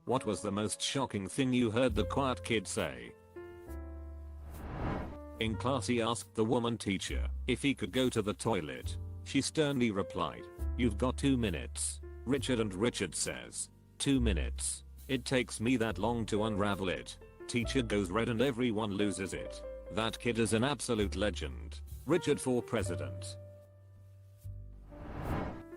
What was the most shocking thing you heard the quiet kid say? In class he asked the woman teacher if he could go to the toilet. She sternly replied, "You've got 2 minutes. Richard," and Richard says, "2 minutes. It takes me that long to unravel it." Teacher goes red and everyone loses it. That kid is an absolute legend. Richard for president.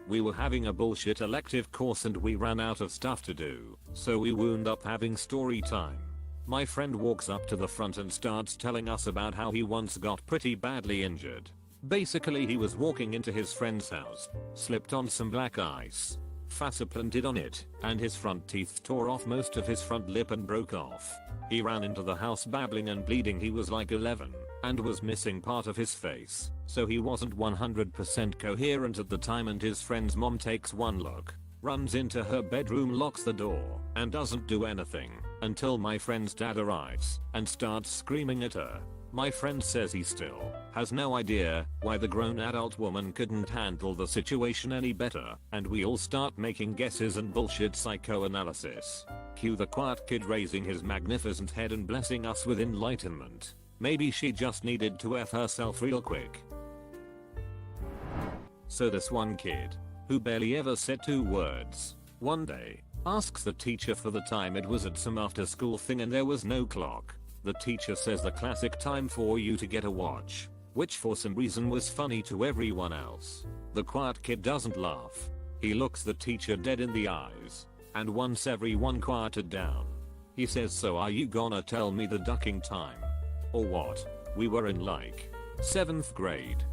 We were having a bullshit elective course and we ran out of stuff to do, so we wound up having story time. My friend walks up to the front and starts telling us about how he once got pretty badly injured. Basically he was walking into his friend's house, slipped on some black ice, planted on it, and his front teeth tore off most of his front lip and broke off. He ran into the house babbling and bleeding. He was like 11 and was missing part of his face, so he wasn't 100% coherent at the time, and his friend's mom takes one look, runs into her bedroom, locks the door, and doesn't do anything until my friend's dad arrives and starts screaming at her. My friend says he still has no idea why the grown adult woman couldn't handle the situation any better, and we all start making guesses and bullshit psychoanalysis. Cue the quiet kid raising his magnificent head and blessing us with enlightenment. Maybe she just needed to F herself real quick. So this one kid, who barely ever said 2 words, one day asks the teacher for the time. It was at some after school thing and there was no clock. The teacher says the classic time for you to get a watch, which for some reason was funny to everyone else. The quiet kid doesn't laugh. He looks the teacher dead in the eyes, and once everyone quieted down, he says, "So are you gonna tell me the ducking time? Or what?" We were in like 7th grade.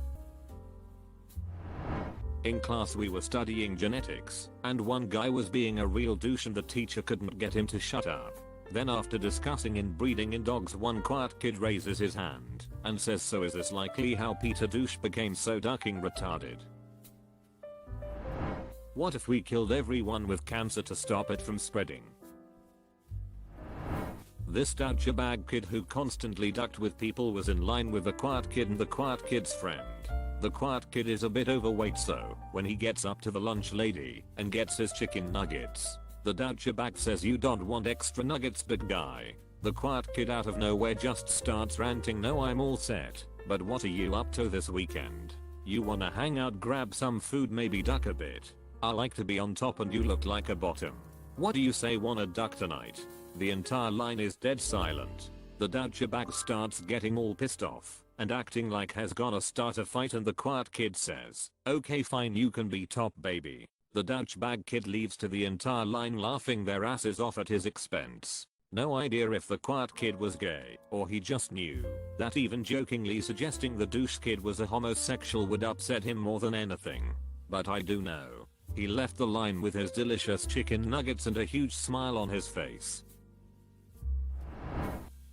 In class we were studying genetics, and one guy was being a real douche and the teacher couldn't get him to shut up. Then after discussing inbreeding in dogs, one quiet kid raises his hand and says, "So is this likely how Peter Douche became so ducking retarded? What if we killed everyone with cancer to stop it from spreading?" This douchebag kid who constantly ducked with people was in line with the quiet kid and the quiet kid's friend. The quiet kid is a bit overweight, so when he gets up to the lunch lady and gets his chicken nuggets, the douchebag says, "You don't want extra nuggets, big guy." The quiet kid out of nowhere just starts ranting, "No, I'm all set, but what are you up to this weekend? You wanna hang out, grab some food, maybe duck a bit? I like to be on top and you look like a bottom. What do you say, wanna duck tonight?" The entire line is dead silent. The douchebag starts getting all pissed off and acting like has gonna start a fight, and the quiet kid says, "Okay fine, you can be top, baby." The douchebag kid leaves to the entire line laughing their asses off at his expense. No idea if the quiet kid was gay or he just knew that even jokingly suggesting the douche kid was a homosexual would upset him more than anything. But I do know he left the line with his delicious chicken nuggets and a huge smile on his face.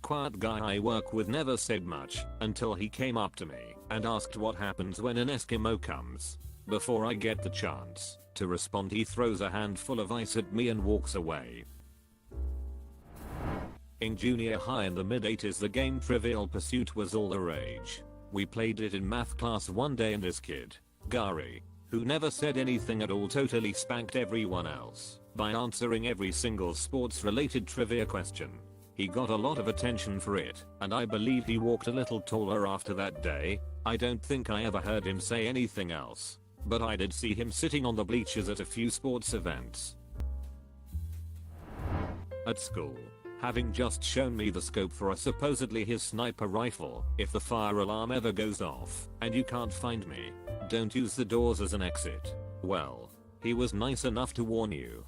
Quiet guy I work with never said much until he came up to me and asked what happens when an Eskimo comes. Before I get the chance to respond, he throws a handful of ice at me and walks away. In junior high in the mid-80s, the game Trivial Pursuit was all the rage. We played it in math class one day and this kid, Gary, who never said anything at all, totally spanked everyone else by answering every single sports related trivia question. He got a lot of attention for it, and I believe he walked a little taller after that day. I don't think I ever heard him say anything else, but I did see him sitting on the bleachers at a few sports events. At school, having just shown me the scope for a supposedly his sniper rifle, if the fire alarm ever goes off and you can't find me, don't use the doors as an exit. Well, he was nice enough to warn you.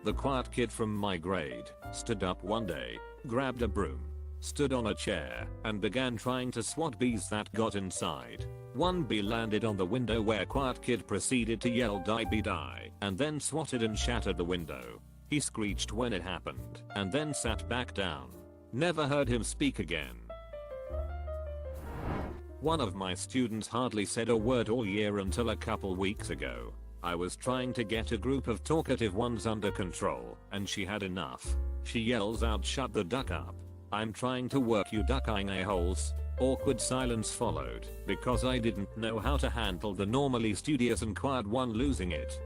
The quiet kid from my grade stood up one day, grabbed a broom, stood on a chair, and began trying to swat bees that got inside. One bee landed on the window where quiet kid proceeded to yell "Die bee die," and then swatted and shattered the window. He screeched when it happened and then sat back down. Never heard him speak again. One of my students hardly said a word all year until a couple weeks ago. I was trying to get a group of talkative ones under control, and she had enough. She yells out, "Shut the duck up. I'm trying to work, you duck-eyeing a-holes." Awkward silence followed because I didn't know how to handle the normally studious and quiet one losing it.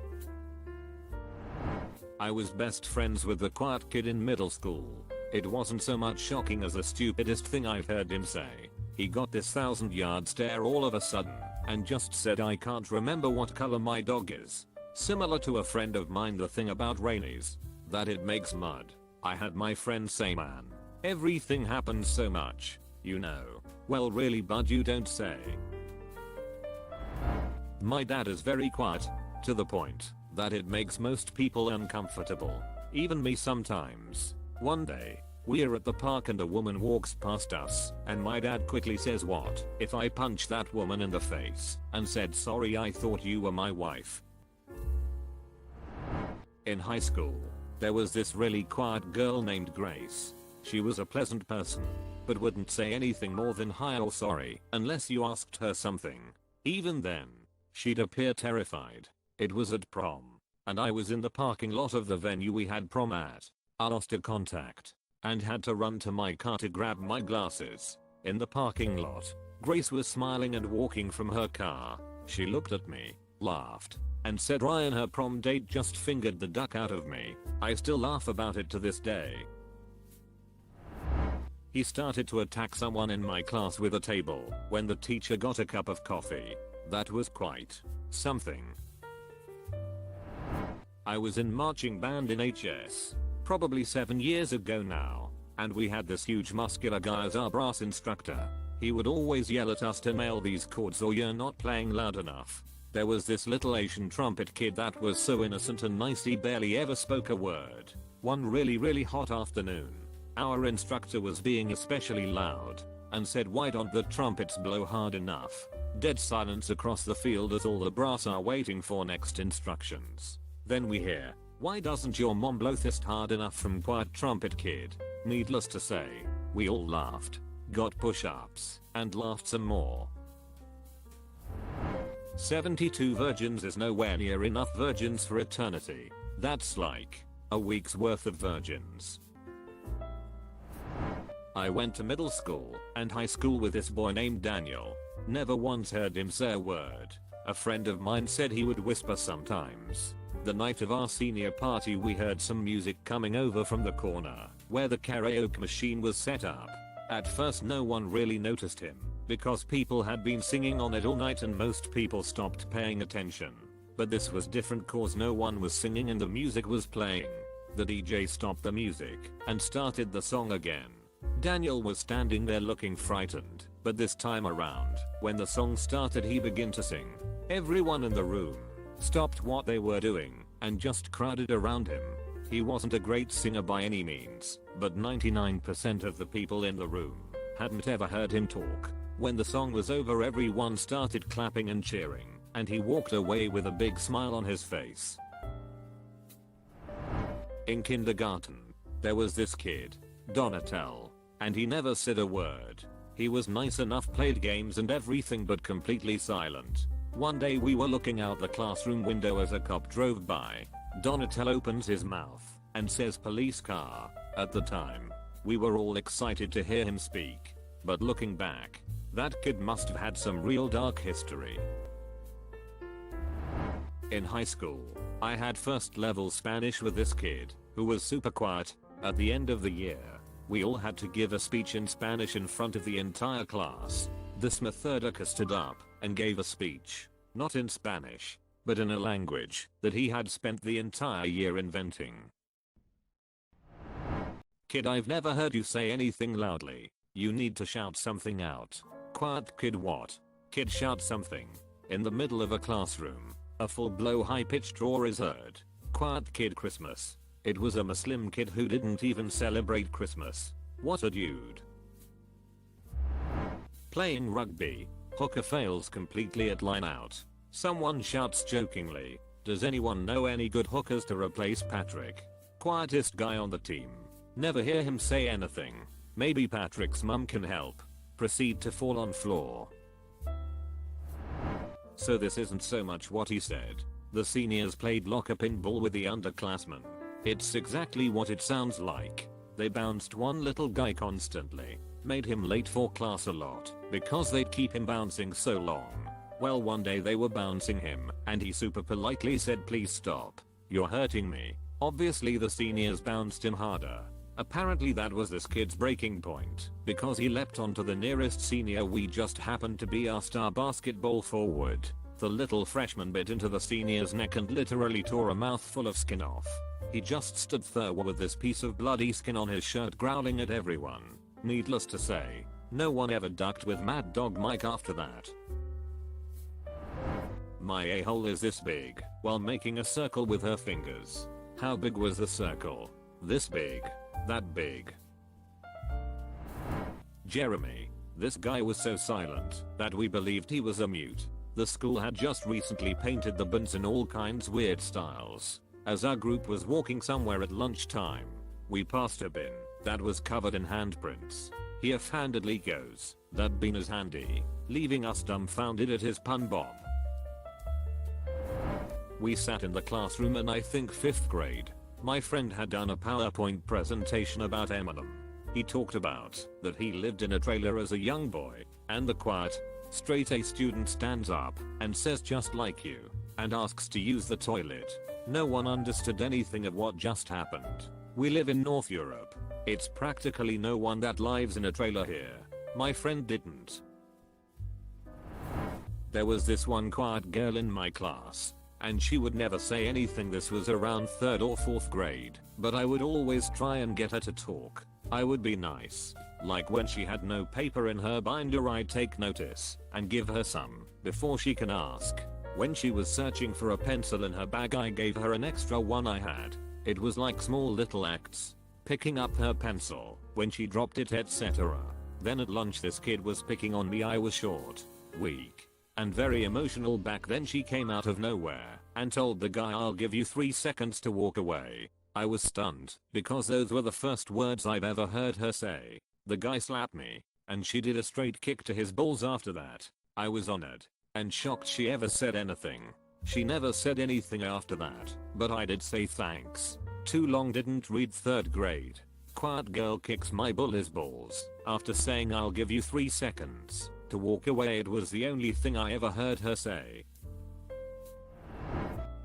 I was best friends with the quiet kid in middle school. It wasn't so much shocking as the stupidest thing I've heard him say. He got this 1,000-yard stare all of a sudden and just said, "I can't remember what color my dog is." Similar to a friend of mine, the thing about rainies, that it makes mud. I had my friend say, "Man, everything happens so much, you know." Well, really, bud, you don't say. My dad is very quiet, to the point that it makes most people uncomfortable, even me sometimes. One day, we're at the park and a woman walks past us, and my dad quickly says, "What if I punch that woman in the face?" and said, "Sorry, I thought you were my wife." In high school, there was this really quiet girl named Grace. She was a pleasant person, but wouldn't say anything more than hi or sorry unless you asked her something. Even then, she'd appear terrified. It was at prom, and I was in the parking lot of the venue we had prom at. I lost her contact and had to run to my car to grab my glasses. In the parking lot, Grace was smiling and walking from her car. She looked at me, laughed, and said Ryan, her prom date just fingered the duck out of me. I still laugh about it to this day. He started to attack someone in my class with a table when the teacher got a cup of coffee. That was quite something. I was in marching band in HS, probably 7 years ago now, and we had this huge muscular guy as our brass instructor. He would always yell at us to nail these chords or you're not playing loud enough. There was this little Asian trumpet kid that was so innocent and nice he barely ever spoke a word. One really hot afternoon, our instructor was being especially loud and said, "Why don't the trumpets blow hard enough?" Dead silence across the field as all the brass are waiting for next instructions. Then we hear, "Why doesn't your mom blow this hard enough?" from quiet trumpet kid. Needless to say, we all laughed, got push-ups, and laughed some more. 72 virgins is nowhere near enough virgins for eternity. That's like a week's worth of virgins. I went to middle school and high school with this boy named Daniel. Never once heard him say a word. A friend of mine said he would whisper sometimes. The night of our senior party, we heard some music coming over from the corner where the karaoke machine was set up. At first no one really noticed him because people had been singing on it all night and most people stopped paying attention. But this was different cause no one was singing and the music was playing. The DJ stopped the music and started the song again. Daniel was standing there looking frightened, but this time around, when the song started, he began to sing. Everyone in the room stopped what they were doing and just crowded around him. He wasn't a great singer by any means, but 99% of the people in the room hadn't ever heard him talk. When the song was over, everyone started clapping and cheering, and he walked away with a big smile on his face. In kindergarten, there was this kid, Donatel, and he never said a word. He was nice enough, played games and everything, but completely silent. One day we were looking out the classroom window as a cop drove by. Donatel opens his mouth and says, "Police car." At the time, we were all excited to hear him speak, but looking back, that kid must have had some real dark history. In high school, I had first level Spanish with this kid, who was super quiet. At the end of the year, we all had to give a speech in Spanish in front of the entire class. This methodica stood up and gave a speech, not in Spanish, but in a language that he had spent the entire year inventing. Kid, I've never heard you say anything loudly. You need to shout something out. Quiet kid, what? Kid, shout something. In the middle of a classroom, a full blow high-pitched roar is heard. Quiet kid, Christmas. It was a Muslim kid who didn't even celebrate Christmas. What a dude. Playing rugby. Hooker fails completely at line out. Someone shouts jokingly, "Does anyone know any good hookers to replace Patrick?" Quietest guy on the team. Never hear him say anything. Maybe Patrick's mum can help. Proceed to fall on floor. So this isn't so much what he said. The seniors played lock-up in ball with the underclassmen. It's exactly what it sounds like. They bounced one little guy constantly. Made him late for class a lot because they'd keep him bouncing so long. Well, one day they were bouncing him and he super politely said, "Please stop. You're hurting me." Obviously the seniors bounced him harder. Apparently that was this kid's breaking point, because he leapt onto the nearest senior we just happened to be our star basketball forward. The little freshman bit into the senior's neck and literally tore a mouthful of skin off. He just stood there with this piece of bloody skin on his shirt growling at everyone. Needless to say, no one ever ducked with Mad Dog Mike after that. My a-hole is this big, while making a circle with her fingers. How big was the circle? This big. That big. Jeremy. This guy was so silent that we believed he was a mute. The school had just recently painted the bins in all kinds weird styles. As our group was walking somewhere at lunchtime, we passed a bin that was covered in handprints. He offhandedly goes, "That bin is handy," leaving us dumbfounded at his pun bomb. We sat in the classroom in I think 5th grade. My friend had done a PowerPoint presentation about Eminem. He talked about that he lived in a trailer as a young boy, and the quiet, straight A student stands up and says "just like you," and asks to use the toilet. No one understood anything of what just happened. We live in North Europe. It's practically no one that lives in a trailer here. My friend didn't. There was this one quiet girl in my class, and she would never say anything. This was around 3rd or 4th grade, but I would always try and get her to talk. I would be nice. Like when she had no paper in her binder, I'd take notice and give her some before she can ask. When she was searching for a pencil in her bag, I gave her an extra one I had. It was like small little acts. Picking up her pencil when she dropped it, etc. Then at lunch this kid was picking on me. I was short, weak, and very emotional back then. She came out of nowhere and told the guy, "I'll give you 3 seconds to walk away." I was stunned because those were the first words I've ever heard her say. The guy slapped me, and she did a straight kick to his balls after that. I was honored and shocked she ever said anything. She never said anything after that, but I did say thanks. Too long didn't read 3rd grade. Quiet girl kicks my bully's balls after saying "I'll give you 3 seconds to walk away." It was the only thing I ever heard her say.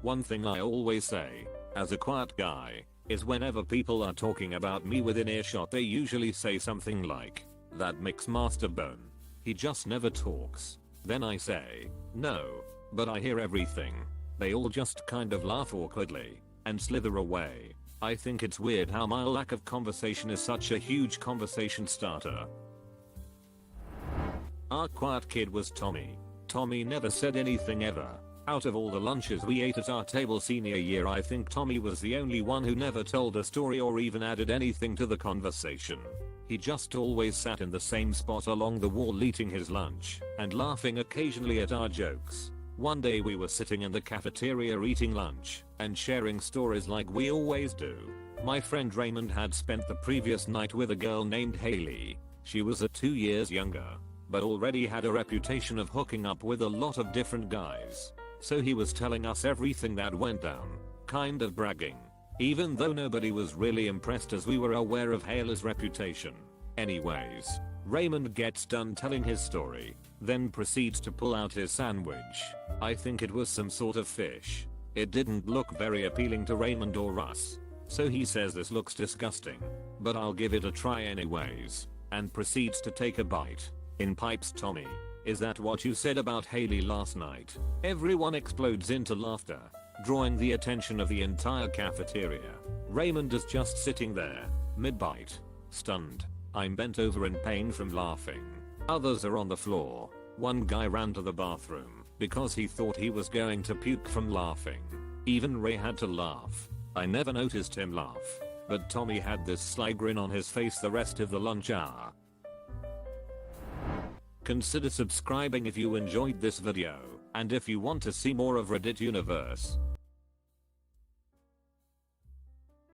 One thing I always say, as a quiet guy, is whenever people are talking about me within earshot, they usually say something like, "That Mixmaster Bone. He just never talks." Then I say, "No, but I hear everything." They all just kind of laugh awkwardly and slither away. I think it's weird how my lack of conversation is such a huge conversation starter. Our quiet kid was Tommy. Tommy never said anything ever. Out of all the lunches we ate at our table senior year, I think Tommy was the only one who never told a story or even added anything to the conversation. He just always sat in the same spot along the wall eating his lunch and laughing occasionally at our jokes. One day we were sitting in the cafeteria eating lunch and sharing stories like we always do. My friend Raymond had spent the previous night with a girl named Haley. She was 2 years younger, but already had a reputation of hooking up with a lot of different guys. So he was telling us everything that went down, kind of bragging, even though nobody was really impressed as we were aware of Haley's reputation. Anyways, Raymond gets done telling his story, then proceeds to pull out his sandwich. I think it was some sort of fish. It didn't look very appealing to Raymond or us, so he says, "This looks disgusting, but I'll give it a try anyways," and proceeds to take a bite. In pipes Tommy, "Is that what you said about Haley last night?" Everyone explodes into laughter, drawing the attention of the entire cafeteria. Raymond is just sitting there, mid-bite, stunned. I'm bent over in pain from laughing. Others are on the floor. One guy ran to the bathroom because he thought he was going to puke from laughing. Even Ray had to laugh. I never noticed him laugh, but Tommy had this sly grin on his face the rest of the lunch hour. Consider subscribing if you enjoyed this video, and if you want to see more of Reddit Universe,